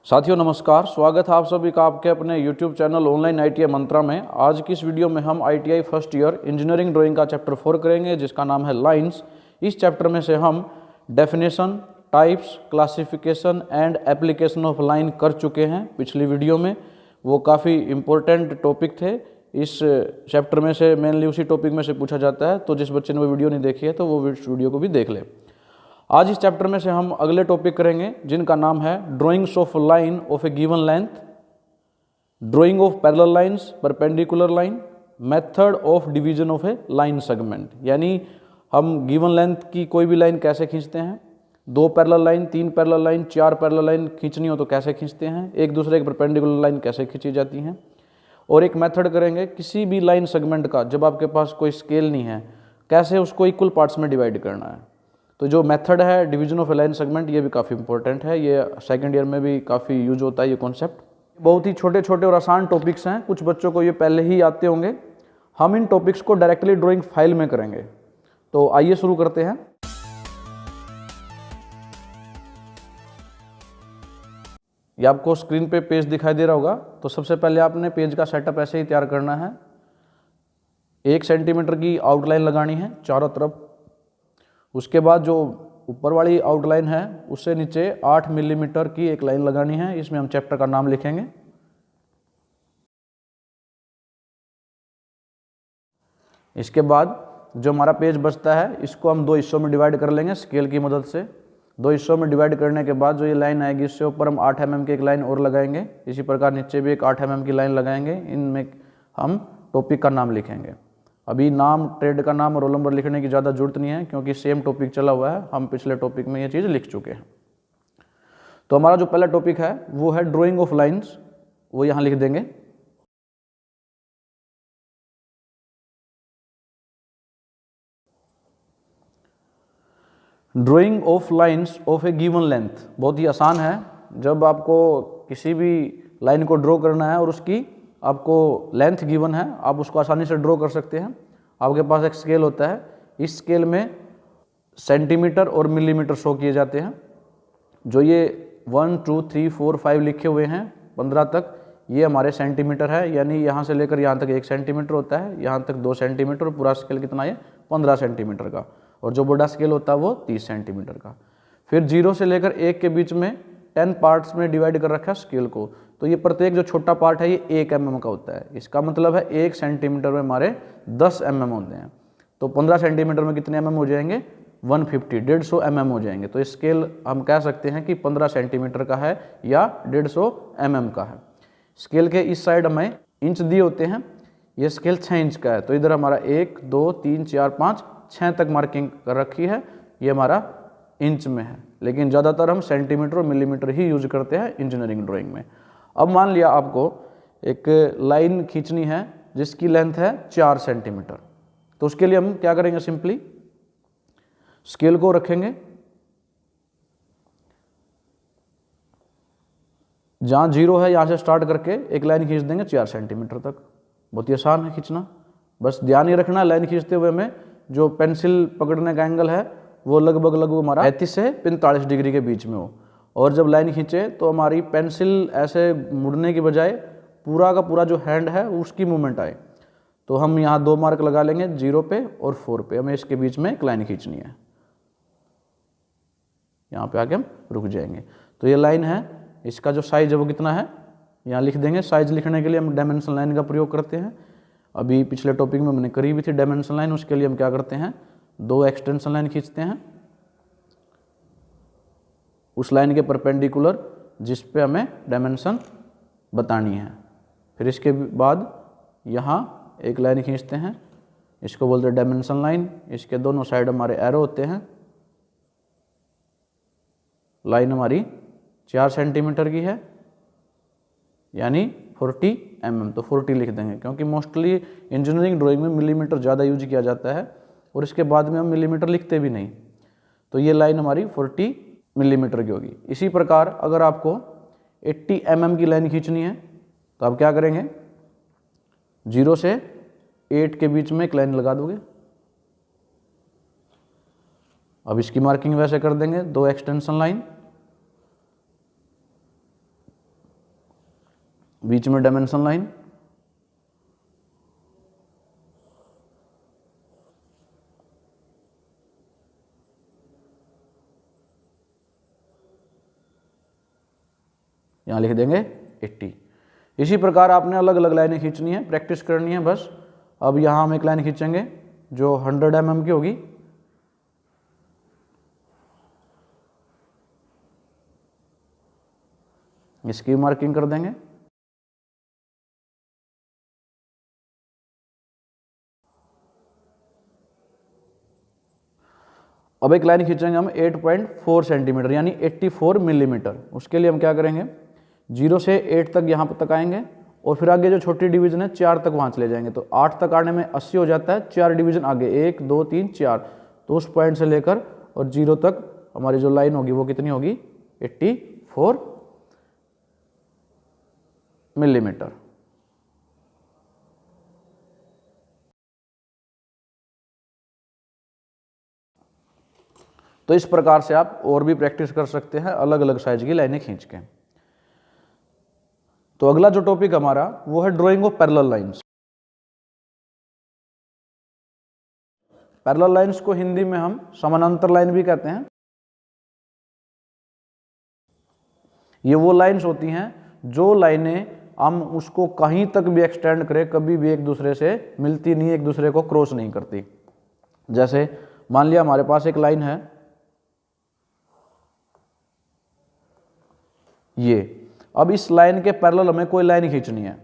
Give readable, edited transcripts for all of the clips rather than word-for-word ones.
साथियों नमस्कार, स्वागत है आप सभी का आपके अपने YouTube चैनल ऑनलाइन ITI मंत्रा में। आज की इस वीडियो में हम ITI first year engineering drawing का चैप्टर 4 करेंगे जिसका नाम है लाइंस। इस चैप्टर में से हम definition, types, classification and application of line कर चुके हैं पिछली वीडियो में। वो काफ़ी इम्पोर्टेंट टॉपिक थे। इस चैप्टर में से मेनली उसी टॉपिक में से पूछा जाता है, तो जिस बच्चे ने वो वीडियो नहीं देखी है तो वो वीडियो को भी देख ले। आज इस चैप्टर में से हम अगले टॉपिक करेंगे जिनका नाम है drawings of line of A given length, drying of parallel lines, perpendicular line, method of division of A line segment. यानी हम गिवन लेंथ की कोई भी लाइन कैसे खींचते हैं, 2 parallel line, 3 parallel line, 4 parallel line खींचनी हो तो कैसे खींचते हैं, एक दूसरे के परपेंडिकुलर लाइन कैसे खींची जाती हैं, और एक मेथड करेंगे किसी भी लाइन सेगमेंट का जब आपके पास कोई स्केल नहीं है कैसे उसको इक्वल पार्ट्स में डिवाइड करना है। तो जो मेथड है division of A line segment, ये भी काफ़ी इंपॉर्टेंट है। ये सेकंड ईयर में भी काफ़ी यूज होता है ये कॉन्सेप्ट। बहुत ही छोटे छोटे और आसान टॉपिक्स हैं, कुछ बच्चों को ये पहले ही आते होंगे। हम इन टॉपिक्स को डायरेक्टली ड्राइंग फाइल में करेंगे। तो आइए शुरू करते हैं। ये आपको स्क्रीन पे पेज दिखाई दे रहा होगा। तो सबसे पहले आपने पेज का सेटअप ऐसे ही तैयार करना है। 1 सेंटीमीटर की आउटलाइन लगानी है चारों तरफ। उसके बाद जो ऊपर वाली आउटलाइन है उससे नीचे 8 मिलीमीटर की एक लाइन लगानी है। इसमें हम चैप्टर का नाम लिखेंगे। इसके बाद जो हमारा पेज बचता है इसको हम 2 हिस्सों में डिवाइड कर लेंगे स्केल की मदद से। 2 हिस्सों में डिवाइड करने के बाद जो ये लाइन आएगी इससे ऊपर हम 8 mm की एक लाइन और लगाएंगे। इसी प्रकार नीचे भी एक 8 mm की लाइन लगाएंगे। इनमें हम टॉपिक का नाम लिखेंगे। अभी नाम, ट्रेड का नाम और रोल नंबर लिखने की ज़्यादा जरूरत नहीं है क्योंकि सेम टॉपिक चला हुआ है। हम पिछले टॉपिक में ये चीज़ लिख चुके हैं। तो हमारा जो पहला टॉपिक है वो है ड्राइंग ऑफ लाइंस, वो यहाँ लिख देंगे। Drying of lines of A given length बहुत ही आसान है। जब आपको किसी भी लाइन को ड्रॉ करना है और उसकी आपको लेंथ गिवन है, आप उसको आसानी से ड्रॉ कर सकते हैं। आपके पास एक स्केल होता है, इस स्केल में सेंटीमीटर और मिलीमीटर शो किए जाते हैं। जो ये 1 2 3 4 5 लिखे हुए हैं 15 तक, ये हमारे सेंटीमीटर है। यानी यहाँ से लेकर यहाँ तक 1 सेंटीमीटर होता है, यहाँ तक 2 सेंटीमीटर, और पूरा स्केल कितना है 15 सेंटीमीटर का। और जो बड़ा स्केल होता है वो 30 सेंटीमीटर का। फिर 0 से लेकर 1 के बीच में 10 पार्ट्स में डिवाइड कर रखा है स्केल को। तो ये प्रत्येक जो छोटा पार्ट है ये 1 mm का होता है। इसका मतलब है 1 सेंटीमीटर में हमारे 10 mm होते हैं। तो 15 सेंटीमीटर में कितने mm हो जाएंगे, 150 mm हो जाएंगे। तो स्केल हम कह सकते हैं कि 15 सेंटीमीटर का है या 150 mm का है। स्केल के इस साइड हमें इंच दिए होते हैं, ये स्केल 6 इंच का है। तो इधर हमारा 1 2 3 4 5 6 तक मार्किंग कर रखी है, ये हमारा इंच में है। लेकिन ज़्यादातर हम सेंटीमीटर और मिलीमीटर ही यूज करते हैं इंजीनियरिंग ड्राइंग में। अब मान लिया आपको एक लाइन खींचनी है जिसकी लेंथ है 4 सेंटीमीटर। तो उसके लिए हम क्या करेंगे, सिंपली स्केल को रखेंगे जहाँ 0 है, यहाँ से स्टार्ट करके एक लाइन खींच देंगे 4 सेंटीमीटर तक। बहुत ही आसान है खींचना। बस ध्यान ही रखना लाइन खींचते हुए में जो पेंसिल पकड़ने का एंगल है वो लगभग हमारा 35 से 45 डिग्री के बीच में हो। और जब लाइन खींचे तो हमारी पेंसिल ऐसे मुड़ने की बजाय पूरा का पूरा जो हैंड है उसकी मूवमेंट आए। तो हम यहाँ 2 मार्क लगा लेंगे, 0 पे और 4 पे। हमें इसके बीच में एक लाइन खींचनी है। यहाँ पे आके हम रुक जाएंगे। तो ये लाइन है, इसका जो साइज है वो कितना है यहाँ लिख देंगे। साइज लिखने के लिए हम डायमेंशन लाइन का प्रयोग करते हैं। अभी पिछले टॉपिक में हमने करी भी थी डायमेंशन लाइन। उसके लिए हम क्या करते हैं, 2 एक्सटेंशन लाइन खींचते हैं उस लाइन के परपेंडिकुलर जिस पे हमें डायमेंशन बतानी है। फिर इसके बाद यहाँ एक लाइन खींचते हैं, इसको बोलते हैं डायमेंशन लाइन। इसके दोनों साइड हमारे एरो होते हैं। लाइन हमारी 4 सेंटीमीटर की है यानी 40 mm। तो 40 लिख देंगे क्योंकि मोस्टली इंजीनियरिंग ड्राइंग में मिलीमीटर ज़्यादा यूज किया जाता है और इसके बाद में हम मिलीमीटर लिखते भी नहीं। तो ये लाइन हमारी 40 मिलीमीटर की होगी। इसी प्रकार अगर आपको 80 mm की लाइन खींचनी है तो आप क्या करेंगे, 0 से 8 के बीच में एक लाइन लगा दोगे। अब इसकी मार्किंग वैसे कर देंगे, 2 एक्सटेंशन लाइन। बीच में डायमेंशन लाइन, यहाँ लिख देंगे 80। इसी प्रकार आपने अलग अलग लाइनें खींचनी है, प्रैक्टिस करनी है बस। अब यहाँ हम एक लाइन खींचेंगे जो 100 mm की होगी। इसकी मार्किंग कर देंगे। अब एक लाइन खींचेंगे हम 8.4 सेंटीमीटर यानी 84 मिलीमीटर। उसके लिए हम क्या करेंगे, 0 से 8 तक यहाँ तक आएंगे और फिर आगे जो छोटी डिवीजन है 4 तक वहाँ चले जाएंगे। तो 8 तक आने में 80 हो जाता है, 4 डिवीजन आगे 1 2 3 4, तो उस पॉइंट से लेकर और 0 तक हमारी जो लाइन होगी वो कितनी होगी, 84 मिलीमीटर। तो इस प्रकार से आप और भी प्रैक्टिस कर सकते हैं अलग अलग साइज की लाइनें खींच के। तो अगला जो टॉपिक हमारा वो है drying of parallel lines. Parallel lines को हिंदी में हम समानांतर लाइन भी कहते हैं। ये वो लाइंस होती हैं जो लाइनें हम उसको कहीं तक भी एक्सटेंड करें कभी भी एक दूसरे से मिलती नहीं, एक दूसरे को क्रॉस नहीं करती। जैसे मान लिया हमारे पास एक लाइन है ये, अब इस लाइन के पैरेलल हमें कोई लाइन खींचनी है,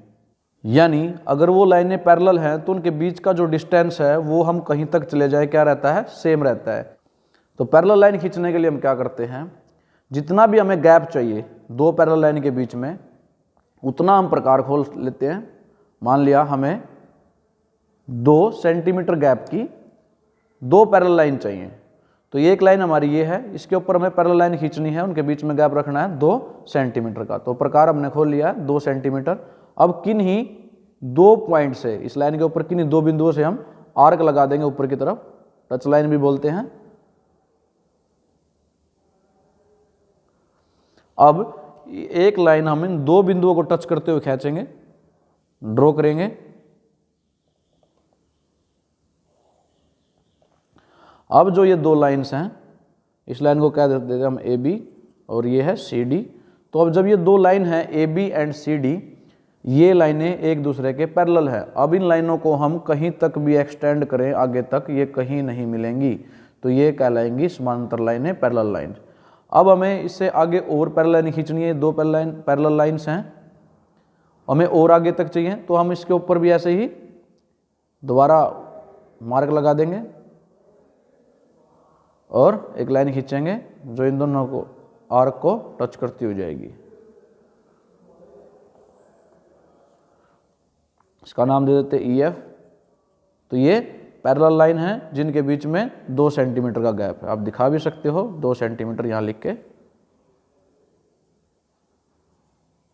यानी अगर वो लाइनें पैरेलल हैं तो उनके बीच का जो डिस्टेंस है वो हम कहीं तक चले जाए क्या रहता है, सेम रहता है। तो पैरेलल लाइन खींचने के लिए हम क्या करते हैं, जितना भी हमें गैप चाहिए दो पैरेलल लाइन के बीच में उतना हम प्रकार खोल लेते हैं। मान लिया हमें 2 सेंटीमीटर गैप की 2 पैरेलल लाइन चाहिए, तो ये एक लाइन हमारी ये है, इसके ऊपर हमें पैरेलल लाइन खींचनी है, उनके बीच में गैप रखना है 2 सेंटीमीटर का। तो प्रकार हमने खोल लिया 2 सेंटीमीटर। अब किन्हीं 2 पॉइंट से इस लाइन के ऊपर किन्हीं 2 बिंदुओं से हम आर्क लगा देंगे ऊपर की तरफ, टच लाइन भी बोलते हैं। अब एक लाइन हम इन 2 बिंदुओं को टच करते हुए खींचेंगे, ड्रॉ करेंगे। अब जो ये 2 लाइन्स हैं, इस लाइन को कह देते हैं हम AB और ये है CD। तो अब जब ये 2 लाइन हैं AB एंड CD, ये लाइनें एक दूसरे के पैरेलल है। अब इन लाइनों को हम कहीं तक भी एक्सटेंड करें आगे तक, ये कहीं नहीं मिलेंगी, तो ये कहलाएंगी समांतर लाइनें, पैरेलल लाइन। अब हमें इससे आगे और पैरेलल लाइन खींचनी है, 2 पैरेलल लाइन्स हैं, हमें और आगे तक चाहिए, तो हम इसके ऊपर भी ऐसे ही दोबारा मार्क लगा देंगे और एक लाइन खींचेंगे जो इन दोनों को आर्क को टच करती हो जाएगी। इसका नाम दे देते EF। तो ये पैरेलल लाइन है जिनके बीच में 2 सेंटीमीटर का गैप है। आप दिखा भी सकते हो 2 सेंटीमीटर यहाँ लिख के,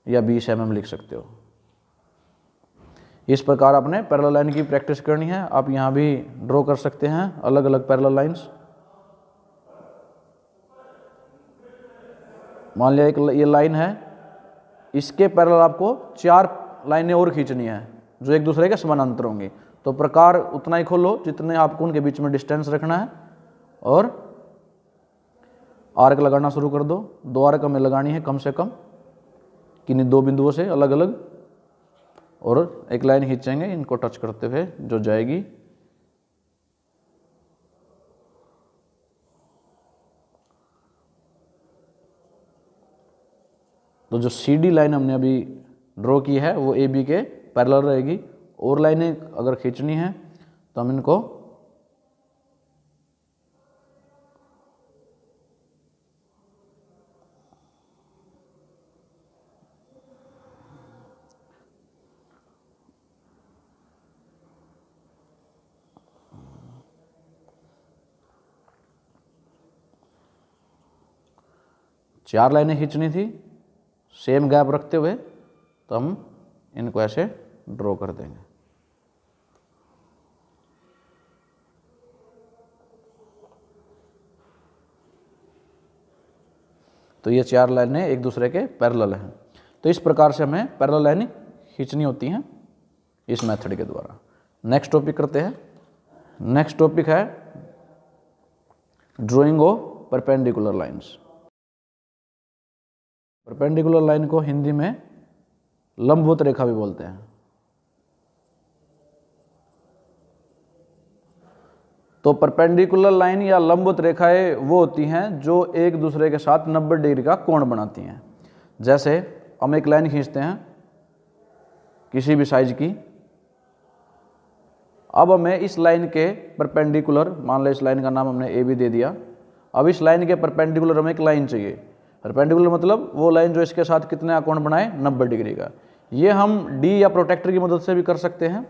या 20 mm लिख सकते हो। इस प्रकार आपने पैरेलल लाइन की प्रैक्टिस करनी है। आप यहाँ भी ड्रॉ कर सकते हैं अलग अलग पैरेलल लाइंस। मान लिया एक ये लाइन है, इसके पैरेलल आपको 4 लाइनें और खींचनी है जो एक दूसरे के समानांतर होंगी। तो प्रकार उतना ही खोलो जितने आपको उनके बीच में डिस्टेंस रखना है और आर्क लगाना शुरू कर दो। 2 आर्क हमें लगानी है कम से कम, किन्हीं 2 बिंदुओं से अलग अलग, और एक लाइन खींचेंगे इनको टच करते हुए जो जाएगी। तो जो CD लाइन हमने अभी ड्रॉ की है वो AB के पैरेलल रहेगी। और लाइनें अगर खींचनी है तो हम इनको चार लाइनें खींचनी थी सेम गैप रखते हुए, तो हम इनको ऐसे ड्रॉ कर देंगे। तो ये 4 लाइनें एक दूसरे के पैरेलल हैं। तो इस प्रकार से हमें पैरेलल लाइन खींचनी होती हैं इस मेथड के द्वारा। नेक्स्ट टॉपिक करते हैं। नेक्स्ट टॉपिक है drying of perpendicular lines. Perpendicular line को हिंदी में लंबवत रेखा भी बोलते हैं। तो परपेंडिकुलर लाइन या लंबवत रेखाएं वो होती हैं जो एक दूसरे के साथ 90 डिग्री का कोण बनाती हैं। जैसे हम एक लाइन खींचते हैं किसी भी साइज की, अब हमें इस लाइन के परपेंडिकुलर, मान लो इस लाइन का नाम हमने ए बी दे दिया, अब इस लाइन के परपेंडिकुलर हमें एक लाइन चाहिए। परपेंडिकुलर मतलब वो लाइन जो इसके साथ कितने कोण बनाए, 90 डिग्री का। ये हम डी या प्रोटेक्टर की मदद से भी कर सकते हैं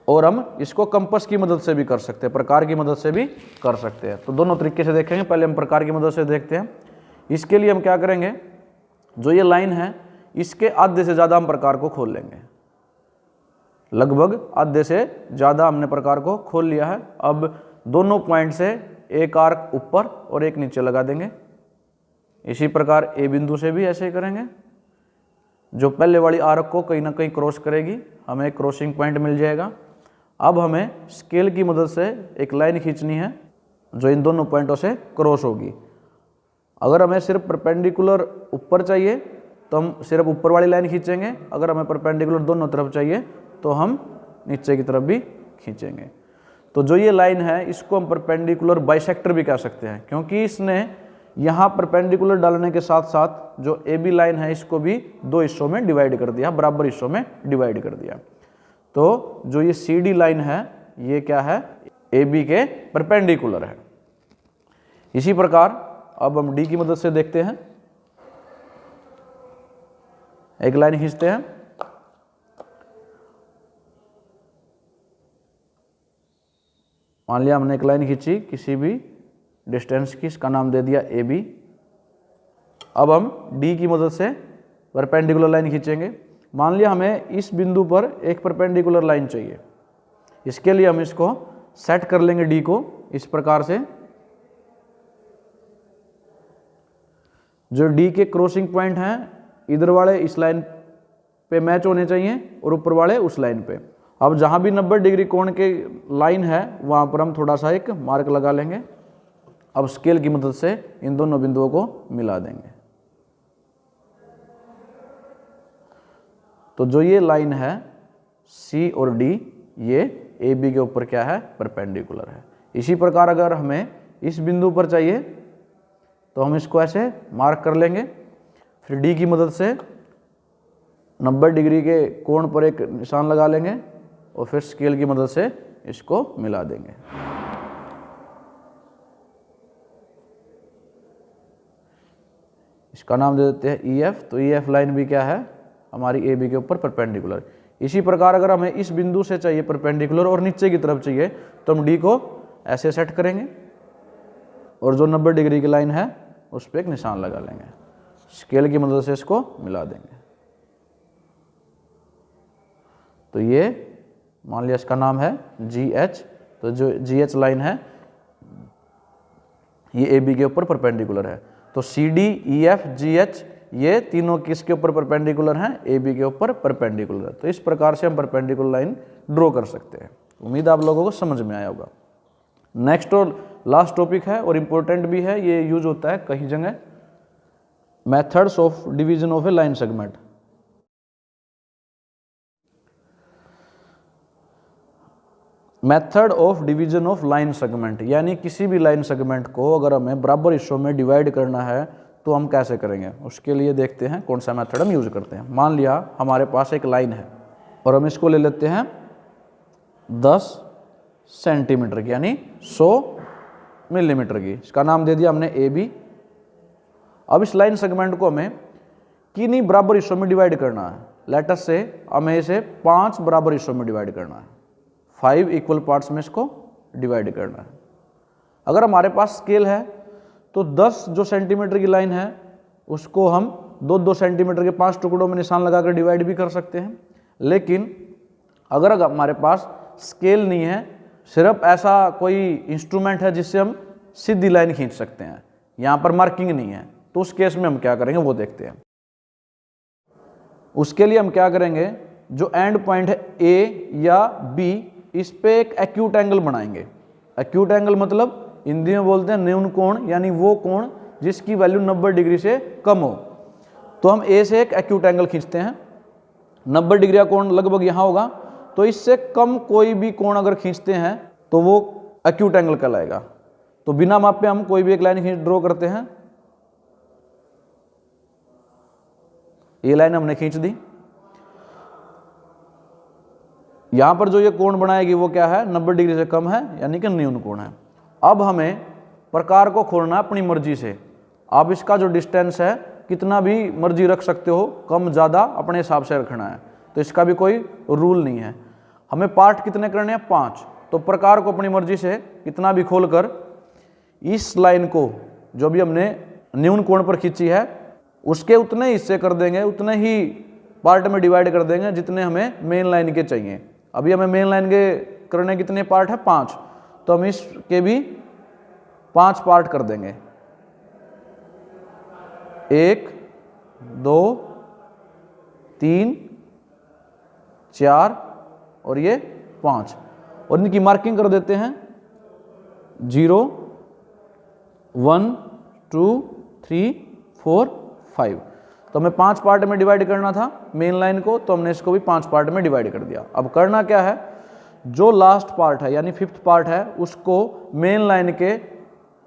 और हम इसको कंपास की मदद से भी कर सकते हैं, प्रकार की मदद से भी कर सकते हैं। तो दोनों तरीके से देखेंगे। पहले हम प्रकार की मदद से देखते हैं। इसके लिए हम क्या करेंगे, जो ये लाइन है इसके आधे से ज़्यादा हम प्रकार को खोल लेंगे। लगभग आधे से ज़्यादा हमने प्रकार को खोल लिया है। अब दोनों पॉइंट से एक आर्क ऊपर और एक नीचे लगा देंगे। इसी प्रकार ए बिंदु से भी ऐसे ही करेंगे। जो पहले वाली आर्क को कहीं ना कहीं क्रॉस करेगी, हमें एक क्रॉसिंग पॉइंट मिल जाएगा। अब हमें स्केल की मदद से एक लाइन खींचनी है जो इन दोनों पॉइंटों से क्रॉस होगी। अगर हमें सिर्फ परपेंडिकुलर ऊपर चाहिए तो हम सिर्फ ऊपर वाली लाइन खींचेंगे। अगर हमें परपेंडिकुलर दोनों तरफ चाहिए तो हम नीचे की तरफ भी खींचेंगे। तो जो ये लाइन है इसको हम परपेंडिकुलर बाइसेक्टर भी कह सकते हैं, क्योंकि इसने यहाँ परपेंडिकुलर डालने के साथ साथ जो ए बी लाइन है इसको भी दो हिस्सों में डिवाइड कर दिया, बराबर हिस्सों में डिवाइड कर दिया। तो जो ये सी डी लाइन है ये क्या है, ए बी के परपेंडिकुलर है। इसी प्रकार अब हम डी की मदद से देखते हैं। एक लाइन खींचते हैं, मान लिया हमने एक लाइन खींची किसी भी डिस्टेंस की, इसका नाम दे दिया ए बी। अब हम डी की मदद से परपेंडिकुलर लाइन खींचेंगे। मान लिया हमें इस बिंदु पर एक परपेंडिकुलर लाइन चाहिए। इसके लिए हम इसको सेट कर लेंगे डी को इस प्रकार से। जो डी के क्रॉसिंग पॉइंट हैं इधर वाले इस लाइन पे मैच होने चाहिए और ऊपर वाले उस लाइन पे। अब जहां भी 90 डिग्री कोण के लाइन है वहां पर हम थोड़ा सा एक मार्क लगा लेंगे। अब स्केल की मदद से इन दोनों बिंदुओं को मिला देंगे। तो जो ये लाइन है सी और डी ये ए बी के ऊपर क्या है, परपेंडिकुलर है। इसी प्रकार अगर हमें इस बिंदु पर चाहिए तो हम इसको ऐसे मार्क कर लेंगे। फिर डी की मदद से 90 डिग्री के कोण पर एक निशान लगा लेंगे और फिर स्केल की मदद से इसको मिला देंगे। इसका नाम दे देते हैं ई एफ। तो ई एफ लाइन भी क्या है, हमारी ए बी के ऊपर परपेंडिकुलर। इसी प्रकार अगर हमें इस बिंदु से चाहिए परपेंडिकुलर और नीचे की तरफ चाहिए तो हम डी को ऐसे सेट करेंगे और जो 90 डिग्री की लाइन है उस पर एक निशान लगा लेंगे। स्केल की मदद से इसको मिला देंगे। तो ये मान लिया इसका नाम है जी एच। तो जो जी एच लाइन है ये ए बी के ऊपर परपेंडिकुलर है। तो C D E F G H ये तीनों किसके ऊपर परपेंडिकुलर हैं, ए बी के ऊपर परपेंडिकुलर है। तो इस प्रकार से हम परपेंडिकुलर लाइन ड्रॉ कर सकते हैं। उम्मीद आप लोगों को समझ में आया होगा। नेक्स्ट और लास्ट टॉपिक है और इम्पोर्टेंट भी है, ये यूज होता है कई जगह, methods of division of A line segment. Method of division of line segment, यानी किसी भी लाइन सेगमेंट को अगर हमें बराबर हिस्सों में डिवाइड करना है तो हम कैसे करेंगे, उसके लिए देखते हैं कौन सा मेथड हम यूज करते हैं। मान लिया हमारे पास एक लाइन है और हम इसको ले लेते हैं 10 सेंटीमीटर की, यानी 100 मिलीमीटर की। इसका नाम दे दिया हमने ए बी। अब इस लाइन सेगमेंट को हमें किन्हीं बराबर हिस्सों में डिवाइड करना है। लेट अस से हमें इसे 5 बराबर हिस्सों में डिवाइड करना है, 5 इक्वल पार्ट्स में इसको डिवाइड करना है। अगर हमारे पास स्केल है तो 10 जो सेंटीमीटर की लाइन है उसको हम 2-2 सेंटीमीटर के 5 टुकड़ों में निशान लगाकर डिवाइड भी कर सकते हैं। लेकिन अगर हमारे पास स्केल नहीं है, सिर्फ ऐसा कोई इंस्ट्रूमेंट है जिससे हम सीधी लाइन खींच सकते हैं, यहाँ पर मार्किंग नहीं है, तो उस केस में हम क्या करेंगे वो देखते हैं। उसके लिए हम क्या करेंगे, जो एंड पॉइंट है ए या बी, इस पे एक एक्यूट एंगल बनाएंगे। एक्यूट एंगल मतलब हिंदी में बोलते हैं न्यून कोण, यानी वो कोण जिसकी वैल्यू 90 डिग्री से कम हो। तो हम ए से एक एक्यूट एंगल खींचते हैं, 90 डिग्री का कोण लगभग यहाँ होगा, तो इससे कम कोई भी कोण अगर खींचते हैं तो वो एक्यूट एंगल कहलाएगा। तो बिना मापे हम कोई भी एक लाइन ड्रॉ करते हैं। ये लाइन हमने खींच दी, यहां पर जो ये कोण बनाएगी वो क्या है, 90 डिग्री से कम है, यानी कि न्यून कोण है। अब हमें प्रकार को खोलना अपनी मर्जी से। आप इसका जो डिस्टेंस है कितना भी मर्जी रख सकते हो, कम ज़्यादा अपने हिसाब से रखना है, तो इसका भी कोई रूल नहीं है। हमें पार्ट कितने करने हैं, 5। तो प्रकार को अपनी मर्जी से कितना भी खोलकर इस लाइन को जो भी हमने न्यून कोण पर खींची है उसके उतने हिस्से कर देंगे, उतने ही पार्ट में डिवाइड कर देंगे जितने हमें मेन लाइन के चाहिए। अभी हमें मेन लाइन के करने कितने पार्ट है, 5, तो हम इसके भी 5 पार्ट कर देंगे। 1 2 3 4 और ये 5, और इनकी मार्किंग कर देते हैं 0 1 2 3 4 5। तो हमें 5 पार्ट में डिवाइड करना था मेन लाइन को, तो हमने इसको भी 5 पार्ट में डिवाइड कर दिया। अब करना क्या है, जो लास्ट पार्ट है यानी 5th पार्ट है उसको मेन लाइन के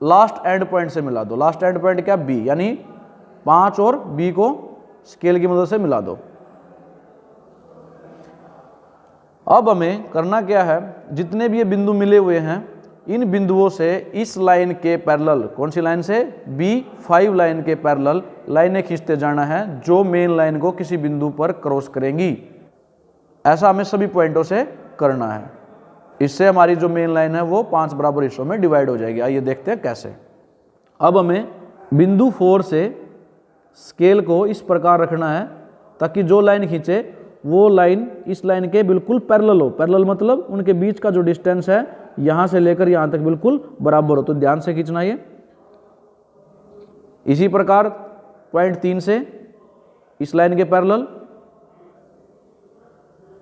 लास्ट एंड पॉइंट से मिला दो। लास्ट एंड पॉइंट क्या, बी, यानी 5 और बी को स्केल की मदद से मिला दो। अब हमें करना क्या है, जितने भी ये बिंदु मिले हुए हैं इन बिंदुओं से इस लाइन के पैरेलल, कौन सी लाइन से, B5 लाइन के पैरेलल लाइनें खींचते जाना है जो मेन लाइन को किसी बिंदु पर क्रॉस करेंगी। ऐसा हमें सभी पॉइंटों से करना है। इससे हमारी जो मेन लाइन है वो 5 बराबर हिस्सों में डिवाइड हो जाएगी। आइए देखते हैं कैसे। अब हमें बिंदु 4 से स्केल को इस प्रकार रखना है ताकि जो लाइन खींचे वो लाइन इस लाइन के बिल्कुल पैरेलल हो। पैरेलल मतलब उनके बीच का जो डिस्टेंस है यहां से लेकर यहां तक बिल्कुल बराबर हो। तो ध्यान से खींचना ये। इसी प्रकार पॉइंट 3 से इस लाइन के पैरेलल,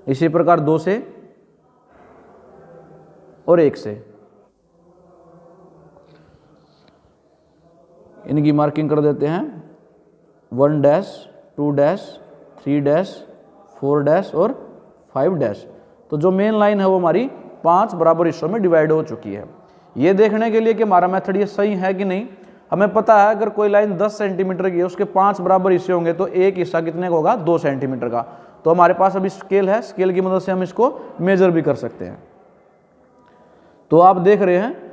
इसी प्रकार 2 से और 1 से। इनकी मार्किंग कर देते हैं 1 डैश 2 डैश 3 डैश 4 डैश और 5 डैश। तो जो मेन लाइन है वो हमारी 5 बराबर हिस्सों में डिवाइड हो चुकी है। ये देखने के लिए कि हमारा मेथड ये सही है कि नहीं, हमें पता है अगर कोई लाइन 10 सेंटीमीटर की है उसके 5 बराबर हिस्से होंगे तो एक हिस्सा कितने का होगा, 2 सेंटीमीटर का। तो हमारे पास अभी स्केल है, स्केल की मदद से हम इसको मेजर भी कर सकते हैं। तो आप देख रहे हैं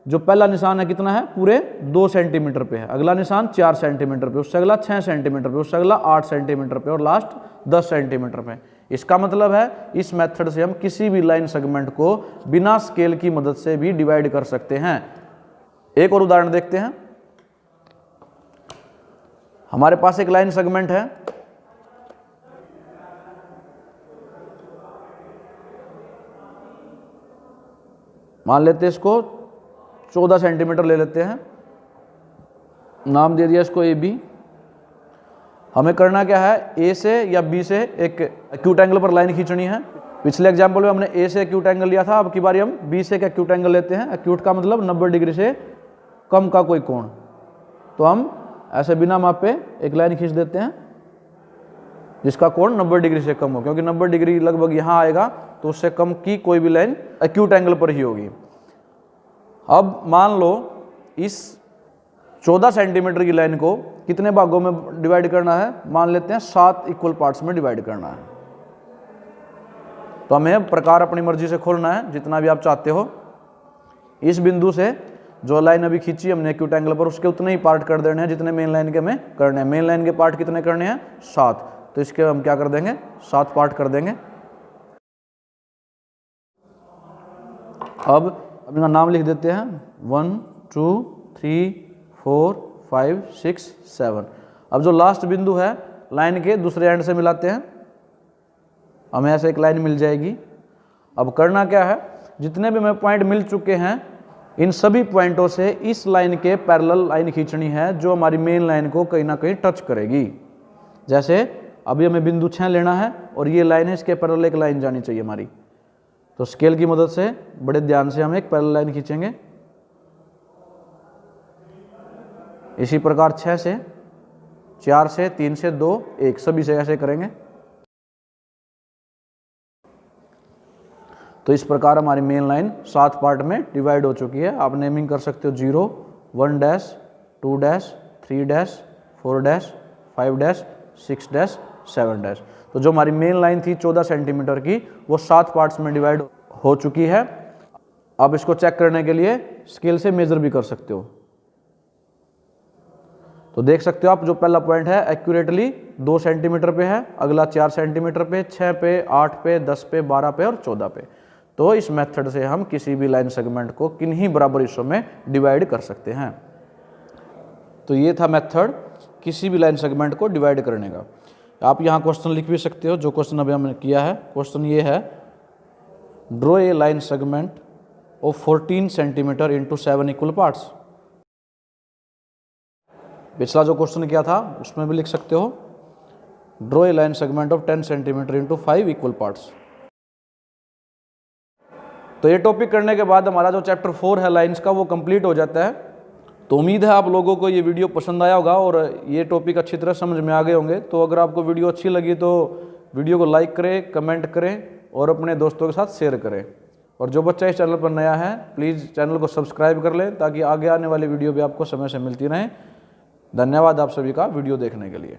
जो पहला निशान है कितना है, पूरे 2 सेंटीमीटर पे है। अगला निशान 4 सेंटीमीटर पे, उससे अगला 6 सेंटीमीटर पे, उससे अगला 8 सेंटीमीटर पे और लास्ट 10 सेंटीमीटर पे। इसका मतलब है इस मेथड से हम किसी भी लाइन सेगमेंट को बिना स्केल की मदद से भी डिवाइड कर सकते हैं। एक और उदाहरण देखते हैं। हमारे पास एक लाइन सेगमेंट है, मान लेते हैं इसको 14 सेंटीमीटर ले लेते हैं, नाम दे दिया इसको AB। हमें करना क्या है, A से या B से एक एक्यूट एंगल पर लाइन खींचनी है। पिछले एग्जाम्पल में हमने A से एक्यूट एंगल लिया था, अब की बारी हम B से एक एक्यूट एंगल लेते हैं। एक्यूट का मतलब 90 डिग्री से कम का कोई कोण। तो हम ऐसे बिना मापे एक लाइन खींच देते हैं जिसका कोण 90 डिग्री से कम हो, क्योंकि 90 डिग्री लगभग यहाँ आएगा तो उससे कम की कोई भी लाइन एक्यूट एंगल पर ही होगी। अब मान लो इस 14 सेंटीमीटर की लाइन को कितने भागों में डिवाइड करना है, मान लेते हैं 7 इक्वल पार्ट्स में डिवाइड करना है। तो हमें प्रकार अपनी मर्जी से खोलना है जितना भी आप चाहते हो। इस बिंदु से जो लाइन अभी खींची हमने एक्यूट एंगल पर उसके उतने ही पार्ट कर देने हैं जितने मेन लाइन के हमें करने हैं। मेन लाइन के पार्ट कितने करने हैं, 7। तो इसके हम क्या कर देंगे, 7 पार्ट कर देंगे। अब इनका नाम लिख देते हैं 1 2 3 4 5 6 7। अब जो लास्ट बिंदु है लाइन के दूसरे एंड से मिलाते हैं, हमें ऐसे एक लाइन मिल जाएगी। अब करना क्या है, जितने भी हमें पॉइंट मिल चुके हैं इन सभी पॉइंटों से इस लाइन के पैरेलल लाइन खींचनी है जो हमारी मेन लाइन को कहीं ना कहीं टच करेगी। जैसे अभी हमें बिंदु 6 लेना है और ये लाइन है, इसके पैरेलल एक लाइन जानी चाहिए हमारी। तो स्केल की मदद से बड़े ध्यान से हम एक पैरेलल लाइन खींचेंगे। इसी प्रकार 6 से, 4 से, 3 से, 2, 1 सभी से ऐसे करेंगे। तो इस प्रकार हमारी मेन लाइन 7 पार्ट में डिवाइड हो चुकी है। आप नेमिंग कर सकते हो 0, 1 dash, 2 dash, 3 dash, 4 dash, 5 dash, 6 dash, 7 dash. तो जो हमारी मेन लाइन थी 14 सेंटीमीटर की, वो 7 पार्ट्स में डिवाइड हो चुकी है। अब इसको चेक करने के लिए स्केल से मेजर भी कर सकते हो। तो देख सकते हो आप, जो पहला पॉइंट है एक्यूरेटली 2 सेंटीमीटर पे है, अगला 4 सेंटीमीटर पे, 6 पे, 8 पे, 10 पे, 12 पे और 14 पे। तो इस मेथड से हम किसी भी लाइन सेगमेंट को किन्हीं बराबर हिस्सों में डिवाइड कर सकते हैं। तो ये था मेथड किसी भी लाइन सेगमेंट को डिवाइड करने का। आप यहाँ क्वेश्चन लिख भी सकते हो, जो क्वेश्चन अभी हमने किया है। क्वेश्चन ये है, draw a line segment of 14 centimetre into 7 equal parts. पिछला जो क्वेश्चन किया था उसमें भी लिख सकते हो, draw a line segment of 10 centimetre into 5 equal parts. तो ये टॉपिक करने के बाद हमारा जो चैप्टर 4 है लाइंस का, वो कंप्लीट हो जाता है। तो उम्मीद है आप लोगों को ये वीडियो पसंद आया होगा और ये टॉपिक अच्छी तरह समझ में आ गए होंगे। तो अगर आपको वीडियो अच्छी लगी तो वीडियो को लाइक करें, कमेंट करें और अपने दोस्तों के साथ शेयर करें। और जो बच्चा इस चैनल पर नया है, प्लीज़ चैनल को सब्सक्राइब कर लें ताकि आगे आने वाली वीडियो भी आपको समय से मिलती रहें। धन्यवाद आप सभी का वीडियो देखने के लिए।